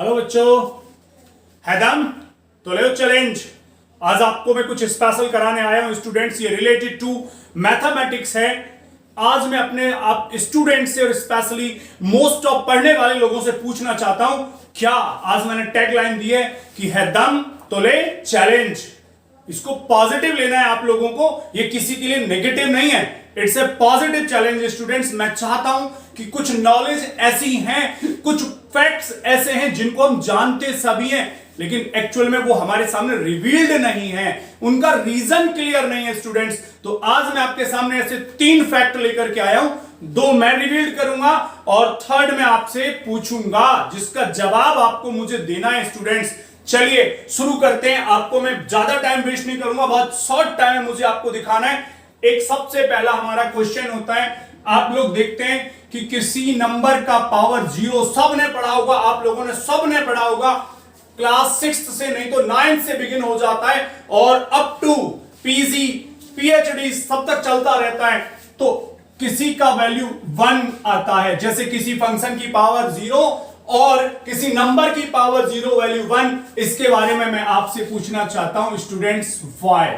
Hello बच्चों, हैदम तो ले चैलेंज। आज आपको मैं कुछ स्पेशल कराने आया हूं स्टूडेंट्स। ये रिलेटेड टू मैथमेटिक्स है। आज मैं अपने आप स्टूडेंट से और स्पेशली मोस्ट ऑफ पढ़ने वाले लोगों से पूछना चाहता हूं, क्या आज मैंने टैगलाइन दी है कि हैदम तो ले चैलेंज। इसको पॉजिटिव लेना है आप लोगों को, ये किसी के लिए नेगेटिव नहीं है। It's a positive challenge students. मैं चाहता हूं कि कुछ नॉलेज ऐसी हैं, कुछ फैक्ट्स ऐसे हैं जिनको हम जानते सभी हैं, लेकिन एक्चुअल में वो हमारे सामने रिवील्ड नहीं है, उनका रीजन क्लियर नहीं है स्टूडेंट्स। तो आज मैं आपके सामने ऐसे 3 फैक्ट लेकर के आया हूं। 2 मैं रिवील करूंगा और 3rd मैं आपसे पूछूंगा, जिसका जवाब आपको मुझे देना है स्टूडेंट्स। चलिए शुरू करते हैं। आपको मैं ज्यादा टाइम वेस्ट नहीं करूंगा, बहुत शॉर्ट टाइम है मुझे आपको दिखाना है। एक सबसे पहला हमारा क्वेश्चन होता है, आप लोग देखते हैं कि किसी नंबर का पावर 0, सबने पढ़ा होगा, आप लोगों ने सबने पढ़ा होगा, क्लास 6 से नहीं तो 9th से बिगिन हो जाता है और अप टू पीजी पीएचडी सब तक चलता रहता है। तो किसी का वैल्यू 1 आता है, जैसे किसी फंक्शन की पावर 0 और किसी नंबर की पावर 0 वैल्यू 1। इसके बारे में मैं आपसे पूछना चाहता हूं स्टूडेंट्स, व्हाई।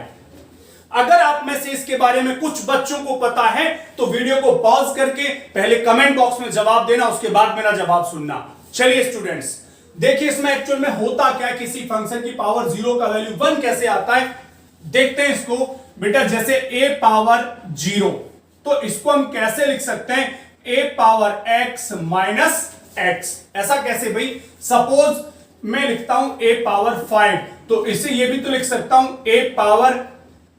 अगर आप में से इसके बारे में कुछ बच्चों को पता है तो वीडियो को पॉज करके पहले कमेंट बॉक्स में जवाब देना, उसके बाद मेरा जवाब सुनना। चलिए स्टूडेंट्स, देखिए इसमें एक्चुअल में होता क्या है, किसी फंक्शन की पावर 0 का वैल्यू 1 कैसे आता है, देखते हैं इसको। बेटा जैसे a पावर 0, तो इसको हम कैसे लिख सकते हैं, a power x minus x। ऐसा कैसे भाई? सपोज मैं लिखता हूं a पावर 5, तो इसे ये भी तो लिख सकता हूं a power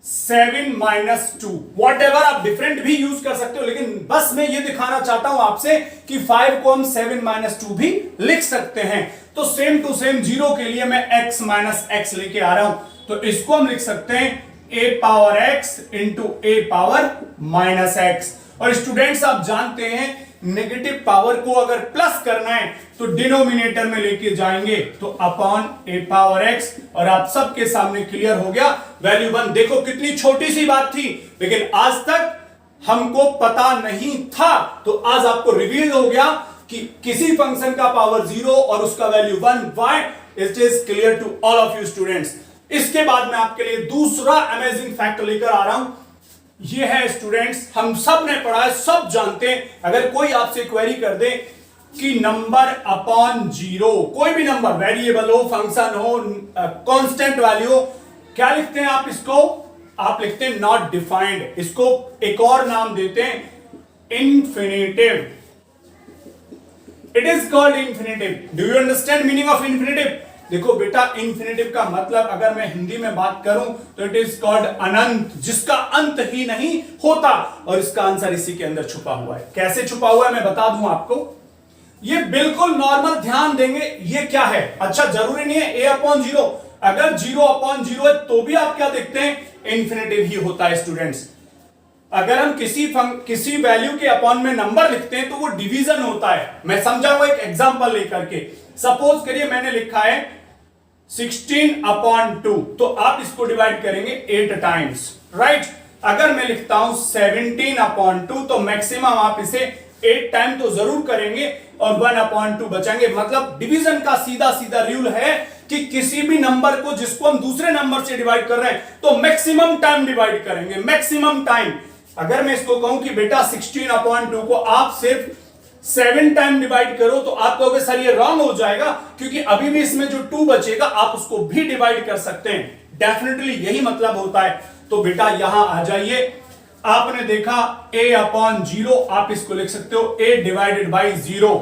7 minus 2। What ever, आप डिफरेंट भी यूज कर सकते हो, लेकिन बस मैं ये दिखाना चाहता हूं आपसे कि 5 को हम 7 माइनस 2 भी लिख सकते हैं। तो सेम टू सेम 0 के लिए मैं x माइनस x लेके आ रहा हूं, तो इसको हम लिख सकते हैं a power x into a power minus x। और स्टूडेंट्स आप जानते हैं नेगेटिव पावर को अगर प्लस करना है तो डिनोमिनेटर में लेके जाएंगे, तो अपॉन a पावर x। और आप सबके सामने क्लियर हो गया वैल्यू 1। देखो कितनी छोटी सी बात थी, लेकिन आज तक हमको पता नहीं था, तो आज आपको रिवील हो गया कि किसी फंक्शन का पावर 0 और उसका value 1। Why? It is clear to all of you students. इसके बाद मैं आपके लिए दूसरा अमेजिंग फैक्ट लेकर आ रहा हूं। ये है स्टूडेंट्स, हम सब ने पढ़ा है, सब जानते हैं। अगर कोई आपसे क्वेरी कर दे कि नंबर अपॉन 0, कोई भी नंबर, वेरिएबल हो, फंक्शन हो, कांस्टेंट वैल्यू हो, क्या लिखते हैं आप इसको? आप लिखते हैं नॉट डिफाइंड। इसको एक और नाम देते हैं infinitive. It is called infinitive. Do you understand meaning of infinitive? देखो बेटा, इंफिनिटिव का मतलब अगर मैं हिंदी में बात करूं तो इट इज कॉल्ड अनंत, जिसका अंत ही नहीं होता। और इसका आंसर इसी के अंदर छुपा हुआ है। कैसे छुपा हुआ है मैं बता दूं आपको। ये बिल्कुल नॉर्मल, ध्यान देंगे। ये क्या है? अच्छा, जरूरी नहीं है a अपॉन 0। अगर 0 अपॉन 0 है तो भी आप क्या देखते हैं, इंफिनिटिव ही होता है स्टूडेंट्स। अगर हम किसी वैल्यू के अपॉन में नंबर लिखते हैं तो वो डिवीजन होता है। मैं समझाऊंगा एक एग्जांपल लेकर के। सपोज करिए मैंने लिखा है 16 अपॉन 2, तो आप इसको डिवाइड करेंगे 8 टाइम्स, राइट। अगर मैं लिखता हूं 17 अपॉन 2, तो मैक्सिमम आप इसे 8 टाइम तो जरूर करेंगे और 1 अपॉन 2 बचाएंगे। मतलब डिवीजन का सीधा सीधा रूल है कि किसी भी नंबर को जिसको हम दूसरे नंबर से डिवाइड कर रहे हैं तो मैक्सिमम टाइम डिवाइड करेंगे, मैक्सिमम टाइम। अगर मैं इसको कहूं कि बेटा 16 अपॉन 2 को आप सिर्फ 7 टाइम डिवाइड करो, तो आप कहोगे सर ये रॉन्ग हो जाएगा, क्योंकि अभी भी इसमें जो 2 बचेगा आप उसको भी डिवाइड कर सकते हैं। डेफिनेटली यही मतलब होता है। तो बेटा यहां आ जाइए, आपने देखा a अपॉन 0, आप इसको लिख सकते हो a डिवाइडेड बाई 0।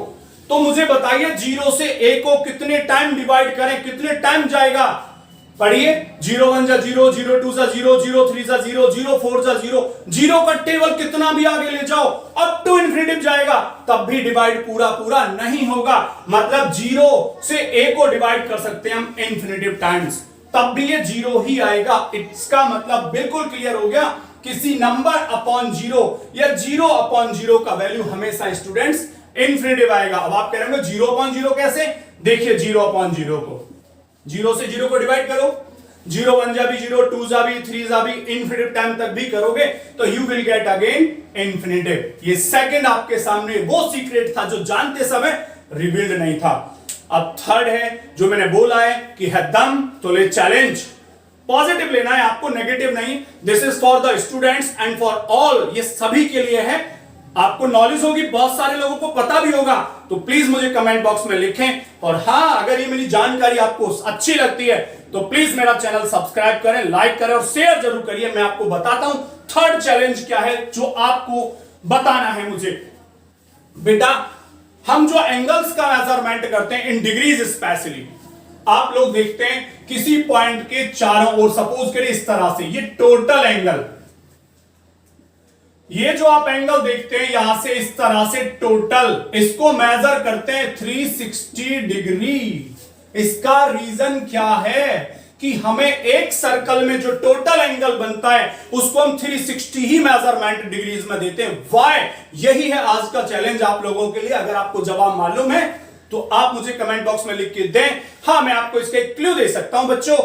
तो मुझे बताइए 0 से a को कितने टाइम डिवाइड करें, कितने टाइम जाएगा? पढ़िए, 0 1 जा 0, 0 2 जा 0, 0 3 जा 0, 0 4 जा 0। 0 का टेबल कितना भी आगे ले जाओ, अप टू इन्फिनिटिव जाएगा, तब भी डिवाइड पूरा पूरा नहीं होगा। मतलब 0 से a को डिवाइड कर सकते हैं हम इन्फिनिटिव टाइम्स, तब भी ये 0 ही आएगा। इसका मतलब बिल्कुल क्लियर हो गया, किसी नंबर अपॉन 0 या 0 अपॉन 0 का वैल्यू हमेशा स्टूडेंट्स इन्फिनिटिव आएगा। अब आप कह रहे हो 0 अपॉन 0 कैसे? देखिए 0 अपॉन 0 को, 0 से 0 को डिवाइड करो, 0 1 जा भी 0, 2 जा भी, 3 जा भी, इन्फिनिटिव टाइम तक भी करोगे तो you will get again infinitive. ये सेकंड आपके सामने वो सीक्रेट था जो जानते समय रिवील्ड नहीं था। अब थर्ड है जो मैंने बोला है कि है दम तो ले चैलेंज। पॉजिटिव लेना है आपको, नेगेटिव नहीं। This is for the students and for all, ये सभी के लिए है। आपको नॉलेज होगी, बहुत सारे लोगों को पता भी होगा, तो प्लीज मुझे कमेंट बॉक्स में लिखें। और हाँ, अगर ये मेरी जानकारी आपको अच्छी लगती है तो प्लीज मेरा चैनल सब्सक्राइब करें, लाइक करें और शेयर जरूर करिए। मैं आपको बताता हूं थर्ड चैलेंज क्या है जो आपको बताना है मुझे। बेटा, हम जो एंगल्स का मेजरमेंट करते हैं इन डिग्रीज स्पेशली, आप लोग देखते हैं किसी पॉइंट के चारों ओर, सपोज करिए इस तरह से, ये टोटल एंगल, ये जो आप एंगल देखते हैं यहां से इस तरह से टोटल, इसको मेजर करते हैं 360 डिग्री। इसका रीजन क्या है कि हमें एक सर्कल में जो टोटल एंगल बनता है उसको हम 360 ही मेजरमेंट डिग्रीज में देते हैं। व्हाई? यही है आज का चैलेंज आप लोगों के लिए। अगर आपको जवाब मालूम है तो आप मुझे कमेंट बॉक्स में लिख के दें। हां, मैं आपको इसका एक क्लू दे सकता हूं बच्चों,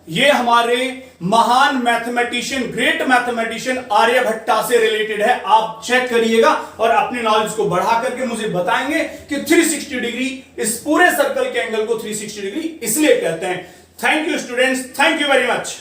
ये हमारे महान मैथमेटिशियन, ग्रेट मैथमेटिशियन आर्यभट्टा से रिलेटेड है। आप चेक करिएगा और अपनी नॉलेज को बढ़ा करके मुझे बताएंगे कि 360 डिग्री, इस पूरे सर्कल के एंगल को 360 डिग्री इसलिए कहते हैं। Thank you students, thank you very much.